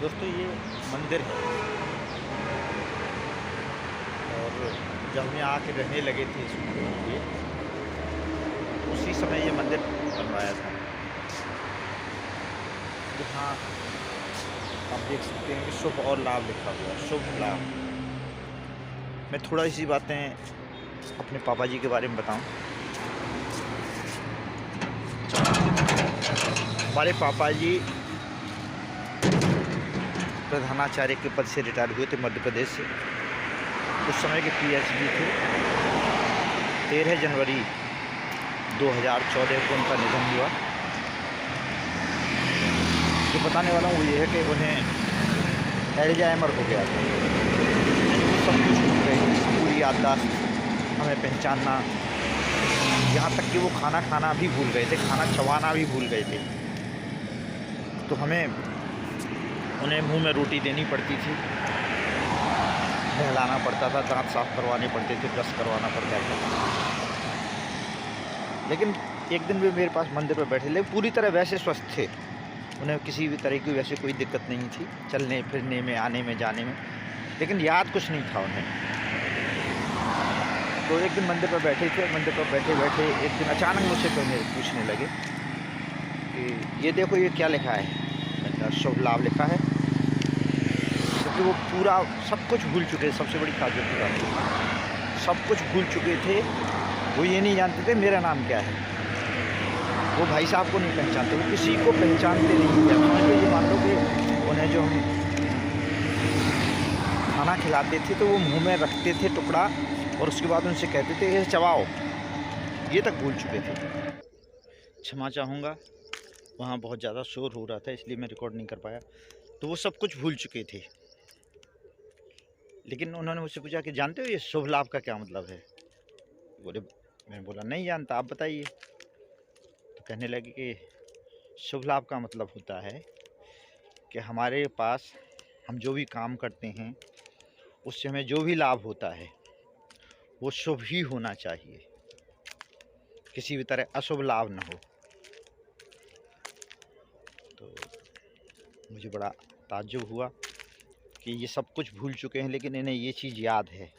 दोस्तों ये मंदिर है और जब हम यहाँ आके रहने लगे थे इस मंदिर पे, उसी समय ये मंदिर बनवाया था। यहाँ आप देख सकते हैं कि शुभ और लाभ लिखा हुआ है, शुभ लाभ। मैं थोड़ा सी बातें अपने पापा जी के बारे में बताऊं। हमारे पापा जी प्रधानाचार्य के पद से रिटायर हुए थे मध्य प्रदेश से। उस समय के पीएचडी थे। 13 जनवरी 2014 को उनका निधन हुआ। जो बताने वाला हूँ वो ये है कि उन्हें एल्जाइमर हो गया था। सब कुछ भूल गए, पूरी याददाश्त, हमें पहचानना, यहाँ तक कि वो खाना खाना भी भूल गए थे, खाना चबाना भी भूल गए थे। तो हमें उन्हें मुंह में रोटी देनी पड़ती थी, नहलाना पड़ता था, दांत साफ करवाने पड़ते थे, ब्रश करवाना पड़ता था। लेकिन एक दिन भी मेरे पास मंदिर पर बैठे, लेकिन पूरी तरह वैसे स्वस्थ थे। उन्हें किसी भी तरह की वैसे कोई दिक्कत नहीं थी, चलने फिरने में, आने में, जाने में। लेकिन याद कुछ नहीं था उन्हें। तो एक दिन मंदिर पर बैठे थे, मंदिर पर बैठे बैठे एक दिन अचानक मुझसे पूछने लगे कि ये देखो ये क्या लिखा है। मैंने कहा शुभ लाभ लिखा है। क्योंकि वो पूरा सब कुछ भूल चुके थे। सबसे बड़ी ताज्जुब की बात है, सब कुछ भूल चुके थे। वो ये नहीं जानते थे मेरा नाम क्या है। वो भाई साहब को नहीं पहचानते, वो किसी को पहचानते नहीं थे। समझ लो, ये मान लो कि उन्हें जो हम खाना खिलाते थे तो वो मुंह में रखते थे टुकड़ा और उसके बाद उनसे कहते थे ये चबाओ, ये तक भूल चुके थे। क्षमा चाहूँगा, वहाँ बहुत ज़्यादा शोर हो रहा था इसलिए मैं रिकॉर्ड नहीं कर पाया। तो वो सब कुछ भूल चुके थे। लेकिन उन्होंने मुझसे पूछा कि जानते हो ये शुभ लाभ का क्या मतलब है। बोले, मैंने बोला नहीं जानता, आप बताइए। तो कहने लगे कि शुभ लाभ का मतलब होता है कि हमारे पास हम जो भी काम करते हैं उससे हमें जो भी लाभ होता है वो शुभ ही होना चाहिए, किसी भी तरह अशुभ लाभ ना हो। तो मुझे बड़ा ताज्जुब हुआ कि ये सब कुछ भूल चुके हैं लेकिन इन्हें ये चीज़ याद है।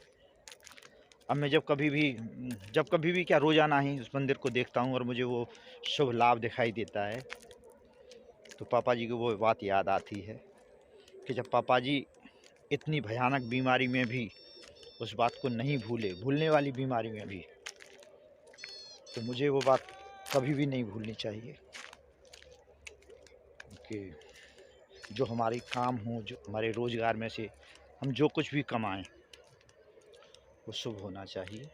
अब मैं जब कभी भी क्या रोज़ाना ही उस मंदिर को देखता हूँ और मुझे वो शुभ लाभ दिखाई देता है तो पापा जी को वो बात याद आती है कि जब पापा जी इतनी भयानक बीमारी में भी उस बात को नहीं भूले, भूलने वाली बीमारी में भी, तो मुझे वो बात कभी भी नहीं भूलनी चाहिए कि जो हमारे काम हो, जो हमारे रोज़गार में से हम जो कुछ भी कमाएं वो शुभ होना चाहिए।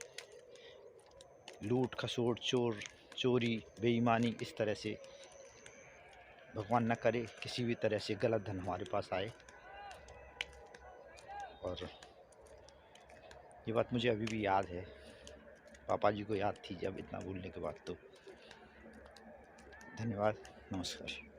लूट खसोट, चोरी, बेईमानी, इस तरह से भगवान न करे किसी भी तरह से गलत धन हमारे पास आए। और ये बात मुझे अभी भी याद है, पापा जी को याद थी जब इतना भूलने के बाद। तो धन्यवाद, नमस्कार।